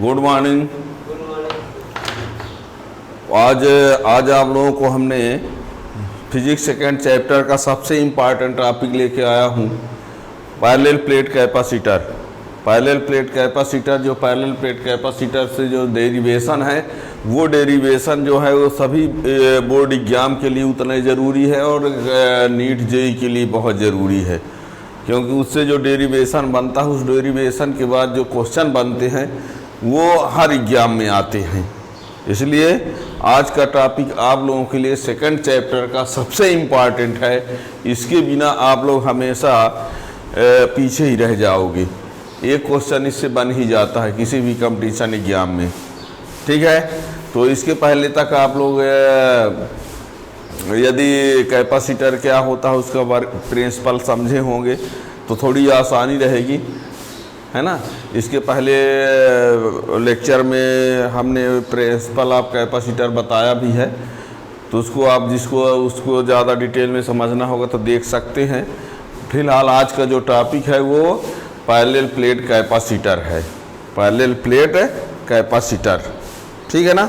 Good morning. आज आप लोगों को हमने फिजिक्स सेकेंड चैप्टर का सबसे इम्पॉर्टेंट टॉपिक लेके आया हूँ, parallel plate capacitor. Parallel plate capacitor, जो पैरेलल प्लेट कैपेसिटर से जो डेरिवेशन है, वो डेरिवेशन जो है वो सभी बोर्ड एग्जाम के लिए उतना ज़रूरी है और नीट जेईई के लिए बहुत ज़रूरी है, क्योंकि उससे जो डेरिवेशन बनता है, उस डेरिवेशन के बाद जो क्वेश्चन बनते हैं वो हर एग्जाम में आते हैं। इसलिए आज का टॉपिक आप लोगों के लिए सेकंड चैप्टर का सबसे इम्पॉर्टेंट है। इसके बिना आप लोग हमेशा पीछे ही रह जाओगे। एक क्वेश्चन इससे बन ही जाता है किसी भी कंपटीशन एग्जाम में, ठीक है। तो इसके पहले तक आप लोग यदि कैपेसिटर क्या होता है उसका प्रिंसिपल समझे होंगे तो थोड़ी आसानी रहेगी, है ना। इसके पहले लेक्चर में हमने प्रिंसिपल ऑफ कैपेसिटर बताया भी है, तो उसको आप उसको ज़्यादा डिटेल में समझना होगा तो देख सकते हैं। फिलहाल आज का जो टॉपिक है वो पैरेलल प्लेट कैपेसिटर है। पैरेलल प्लेट कैपेसिटर, ठीक है ना।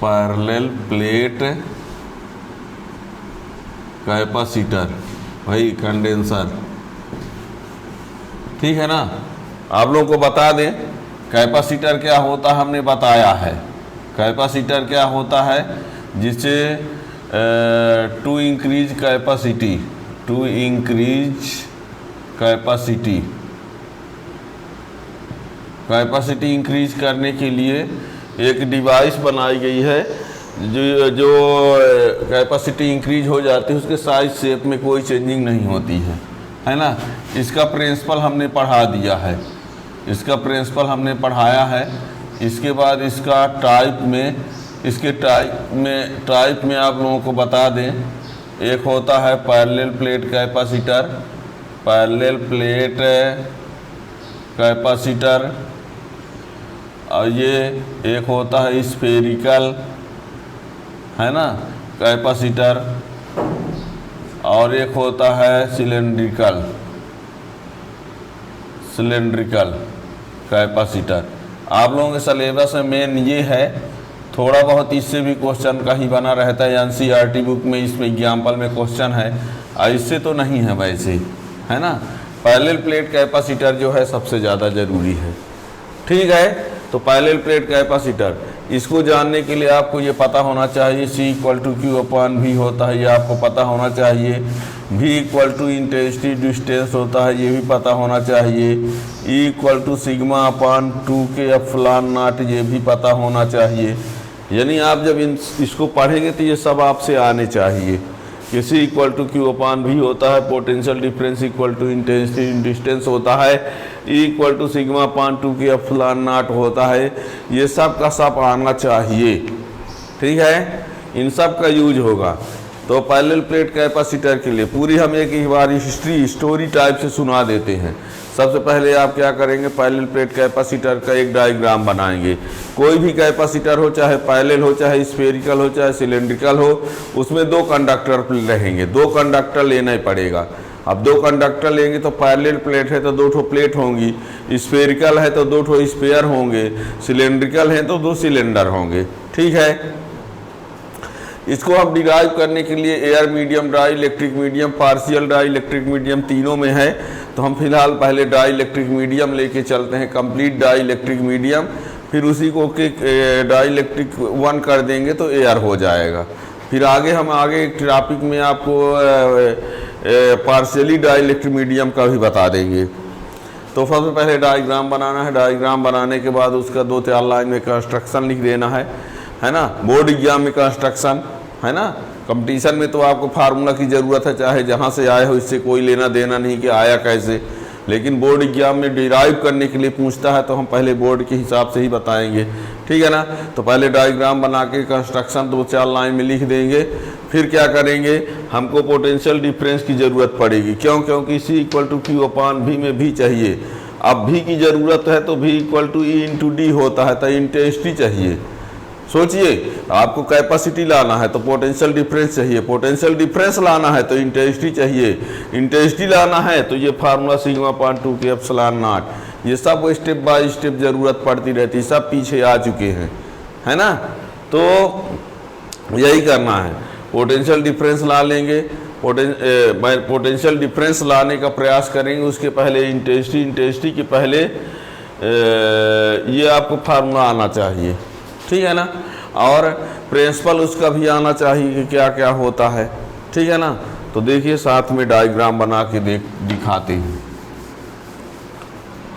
पैरेलल प्लेट कैपेसिटर, भाई कंडेंसर, ठीक है ना। आप लोगों को बता दें कैपेसिटर क्या होता है, हमने बताया है। कैपेसिटर क्या होता है, जिससे to increase capacity, to increase capacity, capacity increase करने के लिए एक डिवाइस बनाई गई है। जो कैपेसिटी इंक्रीज हो जाती है उसके साइज शेप में कोई चेंजिंग नहीं होती है ना। इसका प्रिंसिपल हमने पढ़ा दिया है, इसका प्रिंसिपल हमने पढ़ाया है। इसके बाद इसका टाइप में, इसके टाइप में आप लोगों को बता दें, एक होता है parallel plate capacitor, parallel plate capacitor, और ये एक होता है स्फेरिकल, है ना, कैपेसिटर, और एक होता है सिलेंड्रिकल, सिलेंड्रिकल कैपेसिटर। आप लोगों के सिलेबस में मेन ये है, थोड़ा बहुत इससे भी क्वेश्चन का ही बना रहता है। एनसीईआरटी बुक में इसमें एग्जाम्पल में क्वेश्चन है, इससे तो नहीं है वैसे, है ना। पैरेलल प्लेट कैपेसिटर जो है सबसे ज़्यादा ज़रूरी है, ठीक है। तो पैरेलल प्लेट कैपेसिटर, इसको जानने के लिए आपको ये पता होना चाहिए C=Q/V होता है, ये आपको पता होना चाहिए। V इंटेंसिटी डिस्टेंस होता है, ये भी पता होना चाहिए। E=σ/2K∪0, ये भी पता होना चाहिए। यानी आप जब इसको पढ़ेंगे तो ये सब आपसे आने चाहिए कि C=Q/V होता है, पोटेंशियल डिफरेंस इंटेंसिटी डिस्टेंस होता है, E=σ/2K∪0 होता है। ये सब का सब आना चाहिए, ठीक है। इन सब का यूज होगा। तो पैरेलल प्लेट कैपेसिटर के लिए पूरी हम एक ही बार स्टोरी टाइप से सुना देते हैं। सबसे पहले आप क्या करेंगे, पैरेलल प्लेट कैपेसिटर का एक डायग्राम बनाएंगे। कोई भी कैपेसिटर हो, चाहे पैरेलल हो, चाहे स्फेरिकल हो, चाहे सिलेंड्रिकल हो, उसमें दो कंडक्टर रहेंगे, दो कंडक्टर लेना ही पड़ेगा। अब दो कंडक्टर लेंगे तो पैरेलल प्लेट है तो दो ठो प्लेट होंगी, स्फेरिकल है तो दो ठो स्फेयर होंगे, सिलेंड्रिकल है तो दो सिलेंडर होंगे, ठीक है। इसको हम डिराइव करने के लिए air medium, dielectric medium, partial dielectric medium तीनों में है। तो हम फिलहाल पहले डाई इलेक्ट्रिक मीडियम लेके चलते हैं, कंप्लीट डाई इलेक्ट्रिक मीडियम, फिर उसी को डाई इलेक्ट्रिक 1 कर देंगे तो एयर हो जाएगा। फिर आगे हम एक टॉपिक में आपको पार्शियली डाई इलेक्ट्रिक मीडियम का भी बता देंगे। तो सबसे पहले डायग्राम बनाना है। डायग्राम बनाने के बाद उसका 2-4 लाइन में कंस्ट्रक्शन लिख देना है ना। बोर्ड एग्जाम में कंस्ट्रक्शन, है ना। कंपटीशन में तो आपको फार्मूला की ज़रूरत है, चाहे जहाँ से आए हो, इससे कोई लेना देना नहीं कि आया कैसे। लेकिन बोर्ड एग्जाम में डिराइव करने के लिए पूछता है तो हम पहले बोर्ड के हिसाब से ही बताएंगे, ठीक है ना। तो पहले डायग्राम बना के कंस्ट्रक्शन 2-4 लाइन में लिख देंगे। फिर क्या करेंगे, हमको पोटेंशियल डिफरेंस की ज़रूरत पड़ेगी। क्यों? क्योंकि C=Q/V में भी चाहिए। अब भी की ज़रूरत है तो V E × D होता है, तो इंटेंसिटी चाहिए। सोचिए, आपको कैपेसिटी लाना है तो पोटेंशियल डिफरेंस चाहिए, पोटेंशियल डिफरेंस लाना है तो इंटेंसिटी चाहिए, इंटेंसिटी लाना है तो ये फार्मूला सिग्मा अपान 2 के एप्सिलॉन नॉट। ये सब स्टेप बाय स्टेप जरूरत पड़ती रहती है, सब पीछे आ चुके हैं, है ना। तो यही करना है, पोटेंशियल डिफरेंस ला लेंगे, पोटेंशियल डिफरेंस लाने का प्रयास करेंगे, उसके पहले इंटेंसिटी के पहले ये आपको फार्मूला आना चाहिए, ठीक है ना। और प्रिंसिपल उसका भी आना चाहिए कि क्या क्या होता है, ठीक है ना। तो देखिए साथ में डायग्राम बना के दिखाते हैं।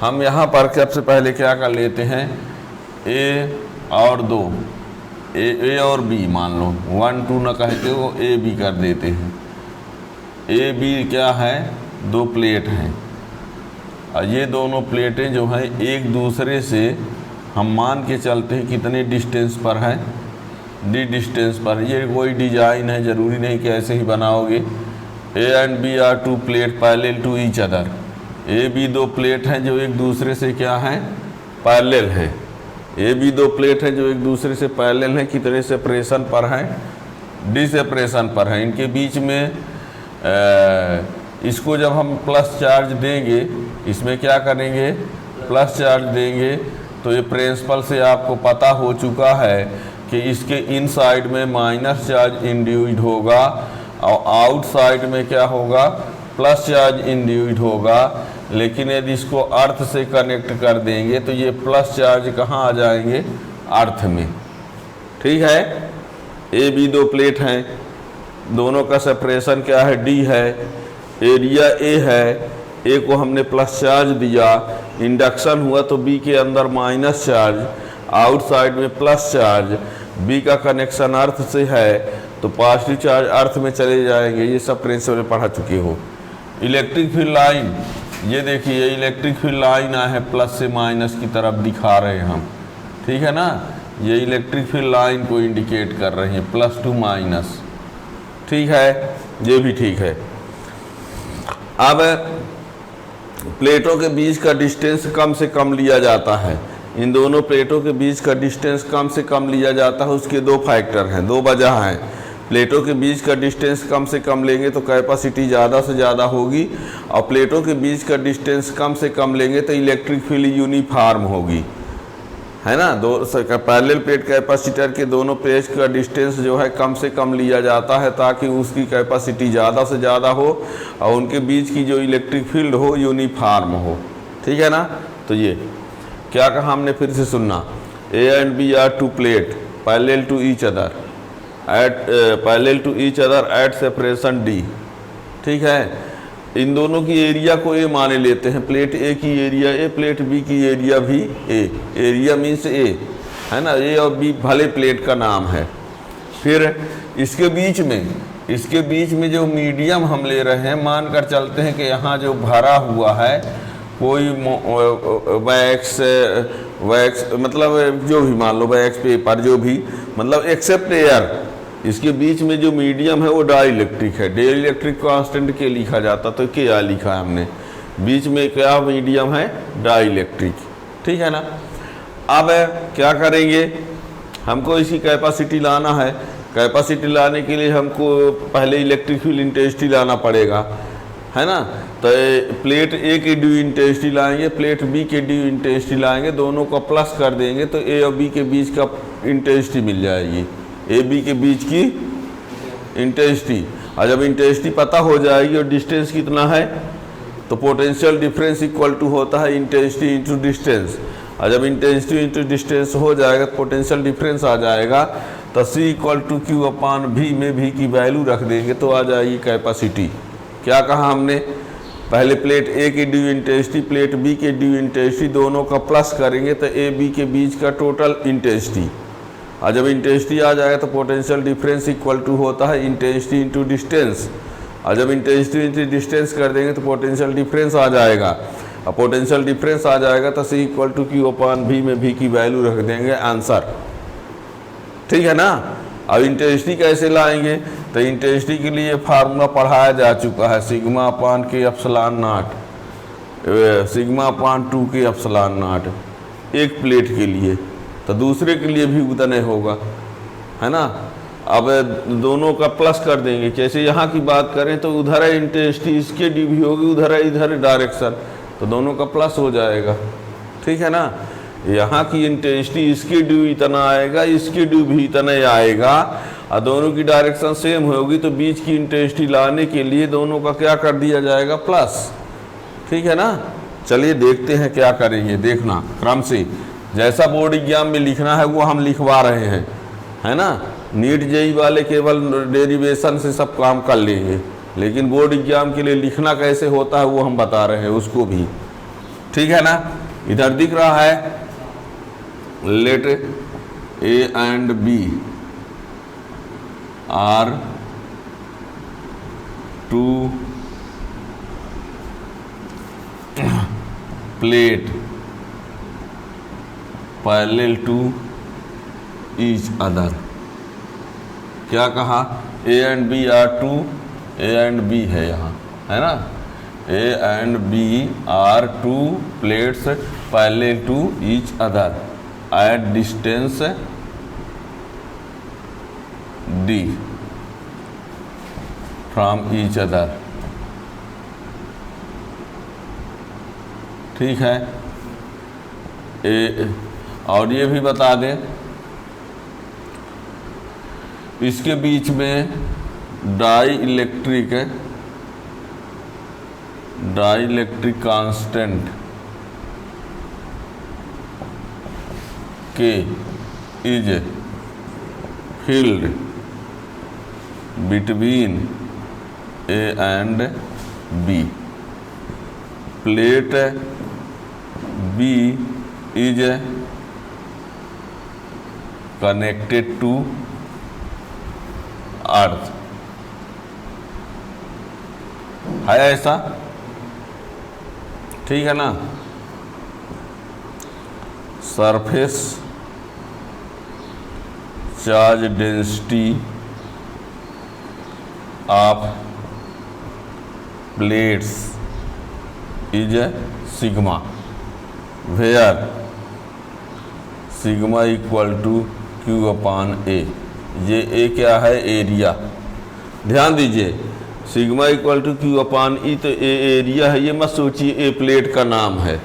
हम यहाँ पर सबसे पहले क्या कर लेते हैं, ए और 2, ए और बी मान लो, 1 2 न कहते हो, ए बी कर देते हैं। ए बी क्या है, 2 प्लेट हैं, और ये दोनों प्लेटें जो हैं एक दूसरे से हम मान के चलते हैं कितने डिस्टेंस पर है, डी डिस्टेंस पर। ये कोई डिजाइन है, ज़रूरी नहीं कि ऐसे ही बनाओगे। A and B are 2 plate parallel to each other. A B 2 plate हैं जो एक दूसरे से क्या हैं, पैरेलल है। ए बी 2 प्लेट हैं जो एक दूसरे से पैरेलल हैं, कितने सेपरेशन पर हैं, डी सेपरेशन पर हैं। इनके बीच में इसको जब हम प्लस चार्ज देंगे, इसमें क्या करेंगे, प्लस चार्ज देंगे, तो ये प्रिंसिपल से आपको पता हो चुका है कि इसके इन साइड में माइनस चार्ज इंड्यूस्ड होगा और आउटसाइड में क्या होगा, प्लस चार्ज इंड्यूस्ड होगा। लेकिन यदि इसको अर्थ से कनेक्ट कर देंगे तो ये प्लस चार्ज कहाँ आ जाएंगे, अर्थ में, ठीक है। ए बी 2 प्लेट हैं, दोनों का सेपरेशन क्या है, डी है, एरिया ए है, ए को हमने प्लस चार्ज दिया, इंडक्शन हुआ तो बी के अंदर माइनस चार्ज, आउटसाइड में प्लस चार्ज, बी का कनेक्शन अर्थ से है तो पॉजिटिव चार्ज अर्थ में चले जाएंगे। ये सब प्रिंसिपल पढ़ा चुके हो। इलेक्ट्रिक फील्ड लाइन, ये देखिए इलेक्ट्रिक फील्ड लाइन है, प्लस से माइनस की तरफ दिखा रहे हैं हम, ठीक है ना। ये इलेक्ट्रिक फील्ड लाइन को इंडिकेट कर रहे हैं, प्लस टू माइनस, ठीक है, ये भी ठीक है। अब प्लेटों के बीच का डिस्टेंस कम से कम लिया जाता है, इन दोनों प्लेटों के बीच का डिस्टेंस कम से कम लिया जाता है। उसके 2 फैक्टर हैं, 2 वजह हैं। प्लेटों के बीच का डिस्टेंस कम से कम लेंगे तो कैपेसिटी ज़्यादा से ज़्यादा होगी, और प्लेटों के बीच का डिस्टेंस कम से कम लेंगे तो इलेक्ट्रिक फील्ड यूनिफॉर्म होगी, है ना। पैरेलल प्लेट कैपेसिटर के दोनों प्लेट का डिस्टेंस जो है कम से कम लिया जाता है ताकि उसकी कैपेसिटी ज़्यादा से ज़्यादा हो और उनके बीच की जो इलेक्ट्रिक फील्ड हो यूनिफॉर्म हो, ठीक है ना। तो ये क्या कहा हमने, फिर से सुनना, A and B are 2 plate parallel to each other at separation D, ठीक है। इन दोनों की एरिया को ए माने लेते हैं, प्लेट ए की एरिया ए, प्लेट बी की एरिया भी ए, एरिया मीन्स ए, है ना। ए और बी भले प्लेट का नाम है। फिर इसके बीच में जो मीडियम हम ले रहे हैं, मान कर चलते हैं कि यहाँ जो भरा हुआ है कोई वैक्स मतलब जो भी मान लो, वैक्स पेपर जो भी, मतलब एक्सेप्ट एयर, इसके बीच में जो मीडियम है वो डाई इलेक्ट्रिक है। डाई इलेक्ट्रिक कांस्टेंट के लिखा जाता, तो क्या लिखा है हमने, बीच में क्या मीडियम है, डाई इलेक्ट्रिक, ठीक है ना। अब क्या करेंगे, हमको इसकी कैपेसिटी लाना है। कैपेसिटी लाने के लिए हमको पहले इलेक्ट्रिक फील्ड इंटेंसिटी लाना पड़ेगा, है ना। तो प्लेट ए की ड्यू इंटेंसिटी लाएंगे, प्लेट बी के ड्यू इंटेंसिटी लाएंगे, दोनों को प्लस कर देंगे तो ए और बी के बीच का इंटेंसिटी मिल जाएगी, ए बी के बीच की इंटेंसिटी। और जब इंटेंसिटी पता हो जाएगी और डिस्टेंस कितना है तो पोटेंशियल डिफरेंस इक्वल टू होता है इंटेंसिटी इंटू डिस्टेंस। और जब इंटेंसिटी इंटू डिस्टेंस हो जाएगा तो पोटेंशियल डिफरेंस आ जाएगा, तो सी इक्वल टू क्यू अपान भी में भी की वैल्यू रख देंगे तो आ जाएगी कैपेसिटी। क्या कहा हमने, पहले प्लेट ए की ड्यू इंटेंसिटी, प्लेट बी के ड्यू इंटेंसिटी, दोनों का प्लस करेंगे तो ए बी के बीच का टोटल इंटेंसिटी। और जब इंटेंसिटी आ जाएगा तो पोटेंशियल डिफरेंस इक्वल टू होता है इंटेंसिटी इंटू डिस्टेंस। और जब इंटेंसिटी इंटू डिस्टेंस कर देंगे तो पोटेंशियल डिफरेंस आ जाएगा, और पोटेंशियल डिफरेंस आ जाएगा तो सी इक्वल टू क्यू अपान भी में भी की वैल्यू रख देंगे, आंसर, ठीक है ना। अब इंटेंसिटी कैसे लाएंगे, तो इंटेंसिटी के लिए फार्मूला पढ़ाया जा चुका है, sigma upon K epsilon not, sigma अपान 2 के एप्सिलॉन नॉट एक प्लेट के लिए, तो दूसरे के लिए भी उतने होगा, है ना। अब दोनों का प्लस कर देंगे। जैसे यहाँ की बात करें तो उधर है इंटेंसिटी, इसके डी भी होगी, उधर है इधर डायरेक्शन, तो दोनों का प्लस हो जाएगा, ठीक है ना। यहाँ की इंटेंसिटी इसके ड्यू इतना आएगा, इसके ड्यू भी इतना आएगा, और दोनों की डायरेक्शन सेम होगी, तो बीच की इंटेंसिटी लाने के लिए दोनों का क्या कर दिया जाएगा, प्लस, ठीक है ना। चलिए देखते हैं क्या करेंगे, देखना क्रम से, जैसा बोर्ड एग्जाम में लिखना है वो हम लिखवा रहे हैं, है ना। नीट जेई वाले केवल डेरिवेशन से सब काम कर लेंगे, लेकिन बोर्ड एग्जाम के लिए लिखना कैसे होता है वो हम बता रहे हैं उसको भी, ठीक है ना। इधर दिख रहा है let A and B are two plate parallel to each other. क्या कहा, A and B are two, A and B है यहाँ, है ना। A and B are two plates parallel to each other at distance D from each other, ठीक है। और ये भी बता दें इसके बीच में dielectric constant K is filled between A and B. Plate B is connected to earth, है ऐसा, ठीक है ना। Surface charge density of plates is sigma, where sigma equal to Q upon A. ये ए क्या है, area. ध्यान दीजिए, sigma equal to Q upon E, तो ए एरिया है, ये मत सोचिए ए प्लेट का नाम है।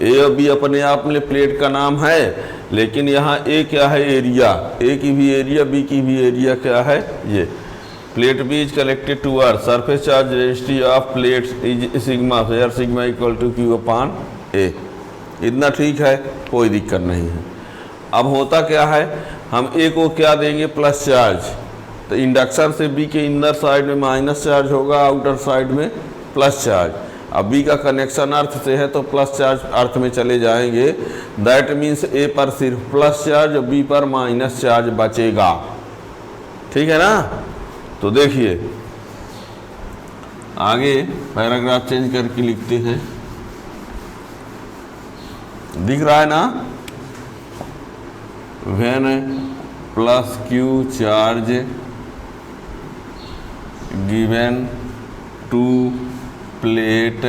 ए और बी अपने आप में प्लेट का नाम है, लेकिन यहाँ ए क्या है, एरिया। ए की भी एरिया, बी की भी एरिया क्या है, ये। Plate B is connected to earth, surface charge density of plates is sigma, where sigma equal to Q upon A. इतना ठीक है, कोई दिक्कत नहीं है। अब होता क्या है, हम ए को क्या देंगे, प्लस चार्ज, तो इंडक्शन से बी के इनर साइड में माइनस चार्ज होगा, आउटर साइड में प्लस चार्ज। अब बी का कनेक्शन अर्थ से है तो प्लस चार्ज अर्थ में चले जाएंगे, दैट मीन्स ए पर सिर्फ प्लस चार्ज और बी पर माइनस चार्ज बचेगा, ठीक है ना। तो देखिए आगे पैराग्राफ चेंज करके लिखते हैं, दिख रहा है ना। When plus Q charge given to plate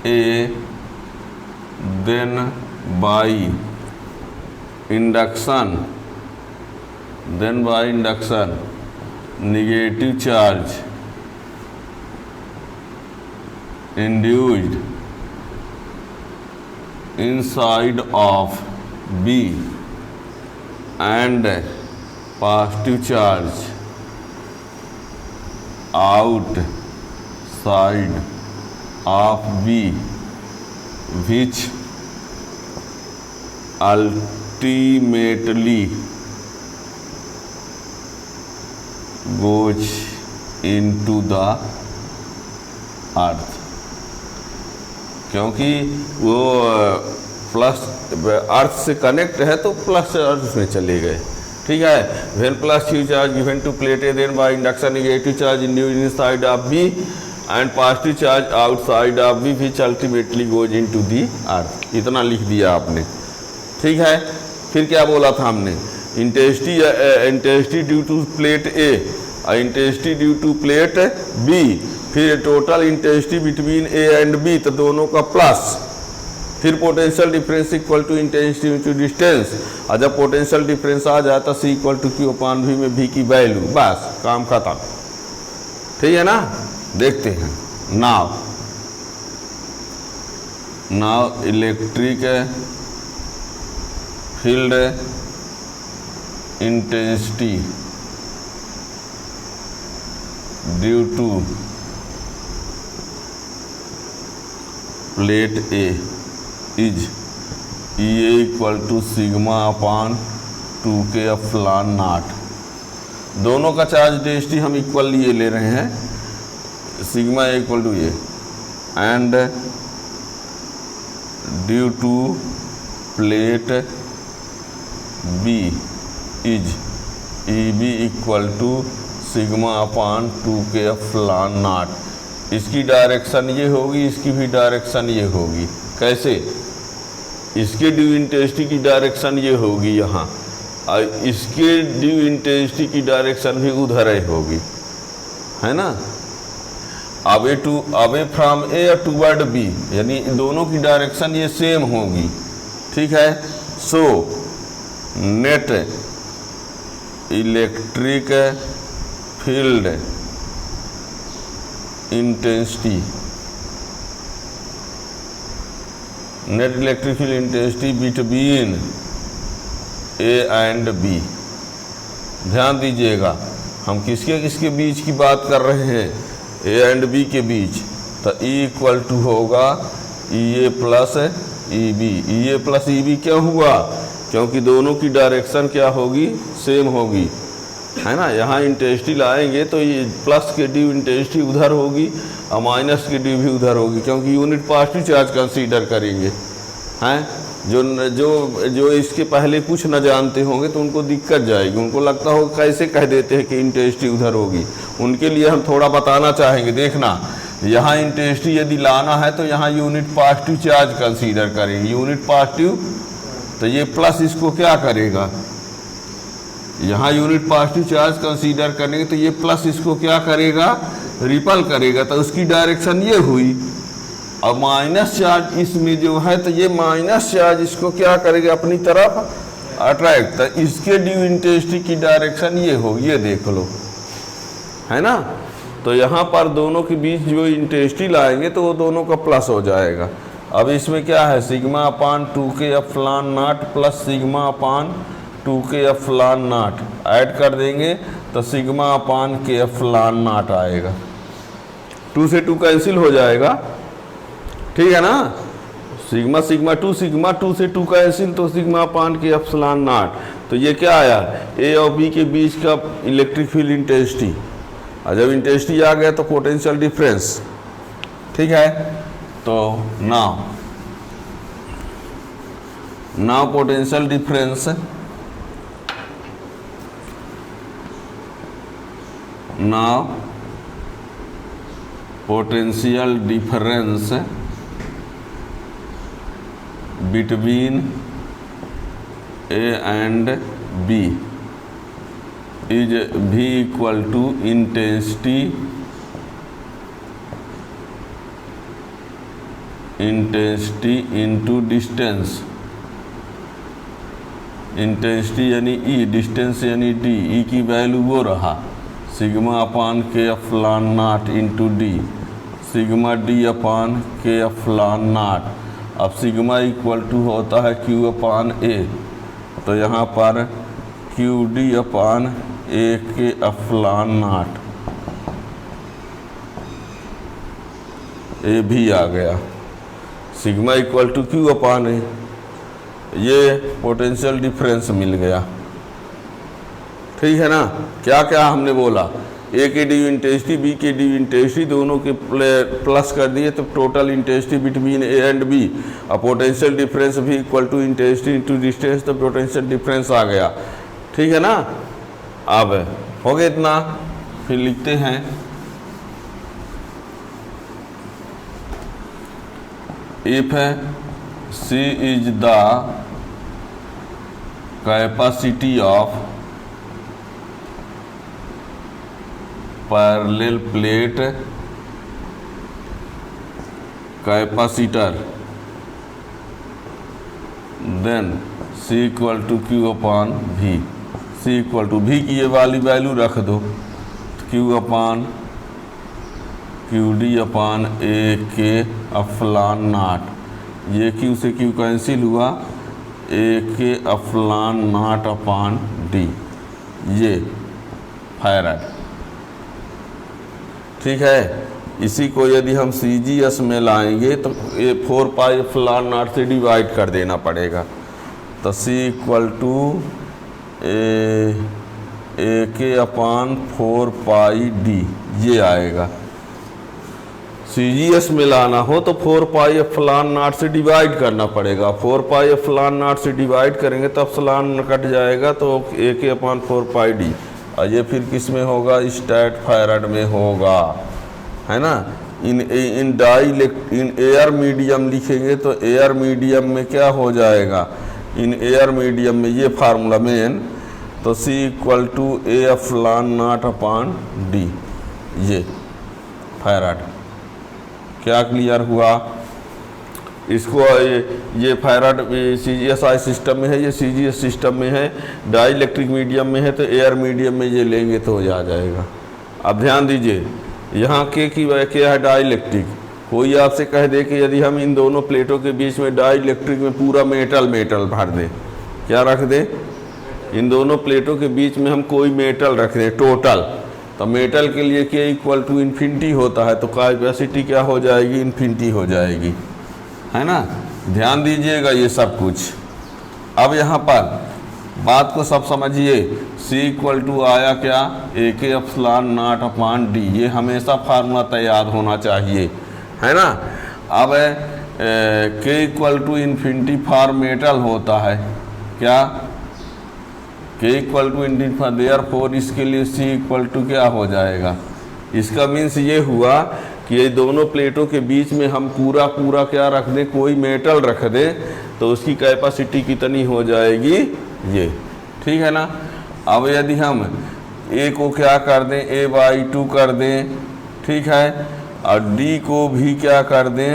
A, then by induction negative charge induced inside of B and positive charge outside of B, which ultimately goes into the earth। क्योंकि वो plus अर्थ से कनेक्ट है तो plus charge उसमें चले गए, ठीक है। When plus Q charge given to plate A, then by induction negative charge induced inside of B and positive charge outside of B, which ultimately goes into the earth. इतना लिख दिया आपने, ठीक है। फिर क्या बोला था हमने, intensity due to plate A और intensity due to plate B, फिर total intensity between A and B, तो दोनों का प्लस, फिर potential difference equal to intensity into distance, और जब पोटेंशियल डिफरेंस आ जाता C equal to Q upon V में भी की वैल्यू, बस काम खत्म। ठीक है ना, देखते हैं। Now electric field intensity due to plate A is E equal to sigma upon 2k epsilon naught. दोनों का चार्ज डेंसिटी हम इक्वल ये ले रहे हैं, sigma equal to A, and due to plate B is E B equal to sigma upon 2k epsilon naught. इसकी direction ये होगी, इसकी भी डायरेक्शन ये होगी। कैसे? इसके ड्यू इंटेंसिटी की डायरेक्शन ये होगी यहाँ, और इसके ड्यू इंटेंसिटी की डायरेक्शन भी उधर ही होगी, है ना। Away from A toward B, यानी दोनों की डायरेक्शन ये सेम होगी। ठीक है। So net electric field intensity, net electric field intensity between A and B. ध्यान दीजिएगा, हम किसके बीच की बात कर रहे हैं, ए एंड बी के बीच। तो E इक्वल टू होगा ई ए प्लस ई बी। ई ए प्लस ई बी क्यों हुआ? क्योंकि दोनों की डायरेक्शन क्या होगी, सेम होगी, है ना। यहाँ इंटेंसिटी लाएंगे तो ये प्लस के ड्यू इंटेंसिटी उधर होगी और माइनस की ड्यू भी उधर होगी, क्योंकि यूनिट पॉजिटिव चार्ज कंसीडर करेंगे, हैं। जो इसके पहले कुछ न जानते होंगे तो उनको दिक्कत जाएगी, उनको लगता होगा कैसे कह देते हैं कि इंटेंसिटी उधर होगी। उनके लिए हम थोड़ा बताना चाहेंगे। देखना, यहाँ इंटेंसिटी यदि लाना है तो यहाँ यूनिट पॉजिटिव चार्ज कंसीडर करेंगे। यूनिट पॉजिटिव तो ये प्लस इसको क्या करेगा, यहाँ यूनिट पॉजिटिव चार्ज कंसीडर करेंगे तो ये प्लस इसको क्या करेगा, रिपल करेगा, तो उसकी डायरेक्शन ये हुई। और माइनस चार्ज इसमें जो है तो ये माइनस चार्ज इसको क्या करेगा, अपनी तरफ अट्रैक्ट। तो इसके ड्यू इंटेंसिटी की डायरेक्शन ये हो, ये देख लो, है ना। तो यहाँ पर दोनों के बीच जो इंटेंसिटी लाएंगे तो वो दोनों का प्लस हो जाएगा। अब इसमें क्या है, sigma upon 2k epsilon not plus sigma upon 2k epsilon not add कर देंगे तो sigma upon k epsilon not आएगा। 2 से 2 कैंसिल हो जाएगा, ठीक है ना। सिग्मा सिग्मा 2 से 2 कैंसिल, तो sigma upon K epsilon not. तो ये क्या आया, ए और बी के बीच का इलेक्ट्रिक फील्ड इंटेंसिटी। और जब इंटेंसिटी आ गया तो पोटेंशियल डिफरेंस, ठीक है। तो now potential difference, now potential difference between A and B is V equal to intensity into distance। Intensity यानी E, डिस्टेंस यानी D। E की वैल्यू वो रहा sigma upon K epsilon naught into D, sigma D upon K epsilon naught. अब sigma equal to होता है Q upon A, तो यहाँ पर QD upon A K epsilon naught, A भी आ गया। Sigma equal to Q upon A, ये पोटेंशियल डिफरेंस मिल गया, ठीक है ना। क्या क्या हमने बोला, ए के ड्यू इंटेंसिटी, बी के ड्यू इंटेंसिटी, दोनों के प्लस कर दिए तो total intensity between A and B. और पोटेंशियल डिफरेंस भी equal to intensity into distance, तो पोटेंशियल डिफरेंस आ गया, ठीक है ना। अब हो गया इतना, फिर लिखते हैं if C is the capacity of parallel plate capacitor then C equal to Q upon V. C equal to भी की ये वाली वैल्यू रख दो, क्यू अपान क्यू डी अपान ए के अफलान नाट, ये क्यू से क्यू कैंसिल हुआ, ए के अफलान नाट अपान डी, ये फैराड। ठीक है, इसी को यदि हम CGS में लाएंगे तो ये 4 पाई अफलान नाट से डिवाइड कर देना पड़ेगा, तो C इक्वल टू ए के अपान 4 पाई डी ये आएगा। CGS में लाना हो तो 4 पाई एप्सिलॉन नॉट से डिवाइड करना पड़ेगा। 4 पाई एप्सिलॉन नॉट से डिवाइड करेंगे तो एप्सिलॉन कट जाएगा, तो ए के अपान 4 पाई डी। और ये फिर किस में होगा? स्टैट फैराड में होगा, है ना। इन एयर मीडियम लिखेंगे तो एयर मीडियम में क्या हो जाएगा? इन एयर मीडियम में ये फार्मूला मेन, तो C equal to A epsilon naught upon D, ये फैराड। क्या क्लियर हुआ? इसको ये फैराड CGSI सिस्टम में है, ये CGS सिस्टम में है, डाई इलेक्ट्रिक मीडियम में है, तो एयर मीडियम में ये लेंगे तो आ जाएगा। अब ध्यान दीजिए, यहाँ के की क्या है? Dielectric. कोई आपसे कह दे कि यदि हम इन दोनों प्लेटों के बीच में डाई इलेक्ट्रिक में पूरा मेटल भर दें, क्या रख दें? इन दोनों प्लेटों के बीच में हम कोई मेटल रख दें टोटल, तो मेटल के लिए के इक्वल टू इन्फिनिटी होता है, तो कैपेसिटी क्या हो जाएगी? इन्फिनिटी हो जाएगी, है ना। ध्यान दीजिएगा ये सब कुछ। अब यहाँ पर बात को सब समझिए। C इक्वल टू आया क्या? ए K epsilon naught upon D, ये हमेशा फार्मूला तैयार होना चाहिए, है ना। अब K equal to infinity for metal होता है क्या? K equal to infinity therefore, इसके लिए C इक्वल टू क्या हो जाएगा? इसका मीन्स ये हुआ कि ये दोनों प्लेटों के बीच में हम पूरा क्या रख दें? कोई मेटल रख दें, तो उसकी कैपेसिटी कितनी हो जाएगी? ये, ठीक है ना। अब यदि हम A को क्या कर दें? A/2 कर दें, ठीक है, और D को भी क्या कर दें?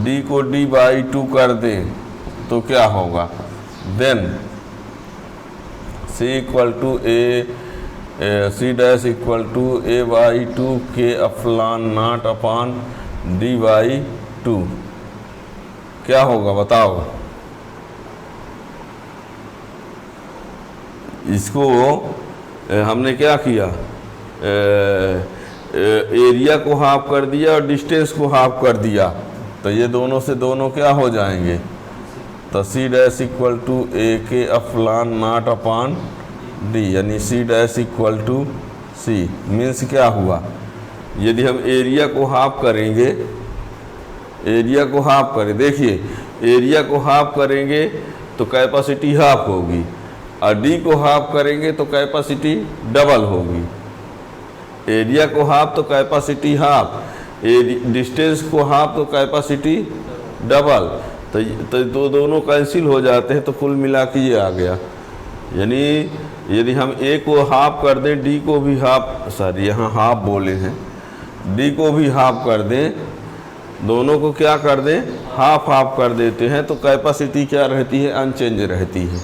D को D/2 कर दें, तो क्या होगा? Then C equal to C dash equal to A/2 K epsilon naught upon D/2, क्या होगा बताओ? इसको हमने क्या किया? एरिया को हाफ कर दिया और डिस्टेंस को हाफ कर दिया, तो ये दोनों से दोनों क्या हो जाएंगे? तो C dash equal to A K epsilon naught upon D, यानी C dash equal to C। Means क्या हुआ? यदि हम एरिया को हाफ करेंगे, एरिया को हाफ करें, देखिए एरिया को हाफ करेंगे तो कैपेसिटी हाफ होगी, और डी को हाफ करेंगे तो कैपेसिटी डबल होगी। एरिया को हाफ तो कैपेसिटी हाफ, डिस्टेंस को हाफ तो कैपेसिटी डबल, तो दोनों कैंसिल हो जाते हैं, तो कुल मिला के ये आ गया। यानी यदि हम ए को हाफ कर दें, डी को भी हाफ, सॉरी यहाँ हाफ बोले हैं, डी को भी हाफ कर दें, दोनों को क्या कर दें? हाफ कर देते हैं, तो कैपेसिटी क्या रहती है? अनचेंज रहती है,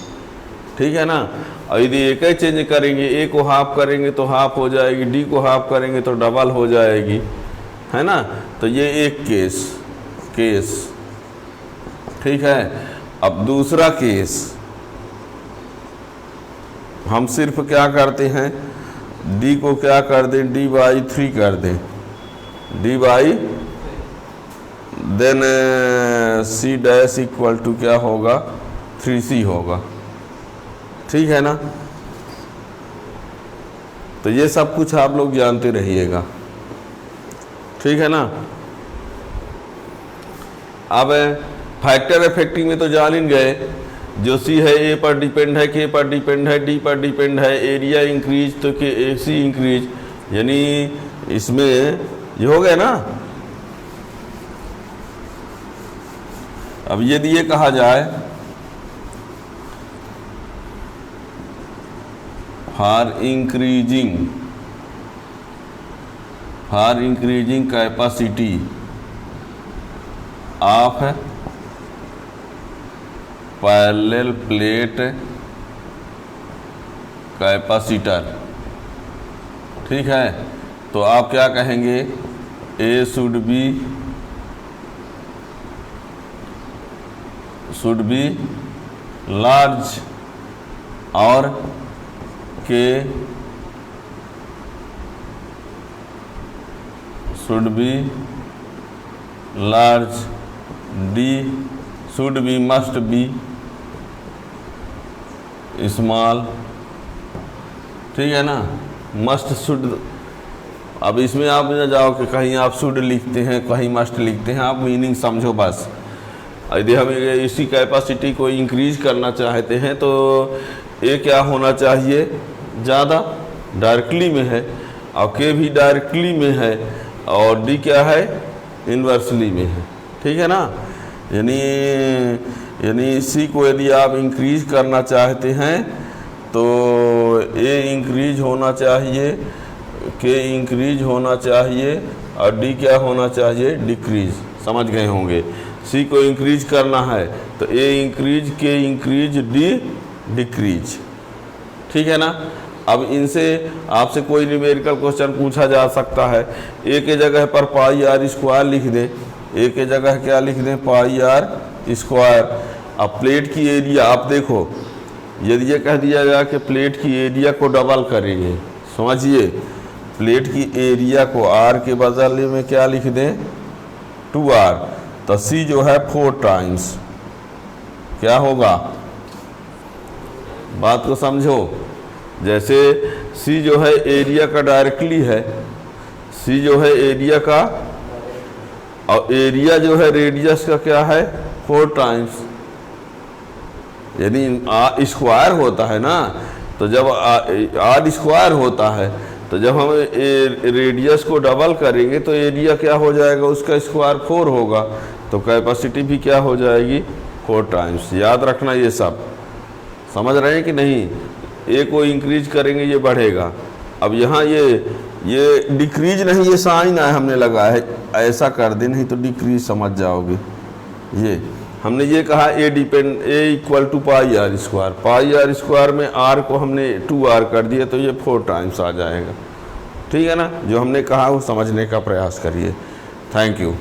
ठीक है ना। और यदि एक ही चेंज करेंगे, ए को हाफ करेंगे तो हाफ हो जाएगी, डी को हाफ करेंगे तो डबल हो जाएगी, है ना। तो ये एक केस, ठीक है। अब दूसरा केस, हम सिर्फ क्या करते हैं? डी को क्या कर दें? D/3 कर दें, then C dash equal to क्या होगा? 3C होगा, ठीक है ना। तो ये सब कुछ आप लोग जानते रहिएगा, ठीक है ना। अब फैक्टर इफेक्टिव में तो जान ही गए, जो C है A पर डिपेंड है, K पर डिपेंड है, D पर डिपेंड है, एरिया इंक्रीज तो C इंक्रीज, यानी इसमें ये हो गया ना। अब यदि ये कहा जाए for increasing capacity of parallel plate capacitor, ठीक है। तो आप क्या कहेंगे, ए शुड बी लार्ज और के should be large, D should be must be small, ठीक है ना। मस्ट शुड, अब इसमें आप न जाओ कि कहीं आप शुड लिखते हैं कहीं मस्ट लिखते हैं, आप मीनिंग समझो बस। यदि हम इसी कैपेसिटी को इंक्रीज करना चाहते हैं तो ए क्या होना चाहिए, ज़्यादा डायरेक्टली में है, और के भी डायरेक्टली में है, और डी क्या है, इन्वर्सली में है, ठीक है ना। यानी इसी को यदि आप इंक्रीज करना चाहते हैं तो ए इंक्रीज होना चाहिए, के इंक्रीज होना चाहिए, और डी क्या होना चाहिए, डिक्रीज। समझ गए होंगे। सी को इंक्रीज करना है तो ए इंक्रीज, के इंक्रीज, डी डिक्रीज, ठीक है ना। अब इनसे आपसे कोई न्यूमेरिकल क्वेश्चन पूछा जा सकता है, ए के जगह पर पाई आर स्क्वायर लिख दें, ए के जगह क्या लिख दें, पाई आर स्क्वायर। अब प्लेट की एरिया आप देखो, यदि ये कह दिया गया कि प्लेट की एरिया को डबल करेंगे, समझिए प्लेट की एरिया को आर के बदले में क्या लिख दें, 2r, तो सी जो है 4 टाइम्स क्या होगा, बात को समझो। जैसे सी जो है एरिया का डायरेक्टली है, सी जो है एरिया का, और एरिया जो है रेडियस का क्या है, 4 टाइम्स। यानी आर स्क्वायर होता है ना, तो जब आर स्क्वायर होता है तो जब हम रेडियस को डबल करेंगे तो एरिया क्या हो जाएगा, उसका स्क्वायर 4 होगा, तो कैपेसिटी भी क्या हो जाएगी, 4 टाइम्स। याद रखना ये सब, समझ रहे हैं कि नहीं। ए को इंक्रीज करेंगे ये बढ़ेगा। अब यहाँ ये डिक्रीज नहीं, ये साइन है हमने लगा है, ऐसा कर दे, नहीं तो डिक्रीज समझ जाओगे। ये हमने ये कहा A equal to pi R square, pi R square में आर को हमने 2r कर दिया तो ये 4 टाइम्स आ जाएगा, ठीक है ना। जो हमने कहा वो समझने का प्रयास करिए। Thank you.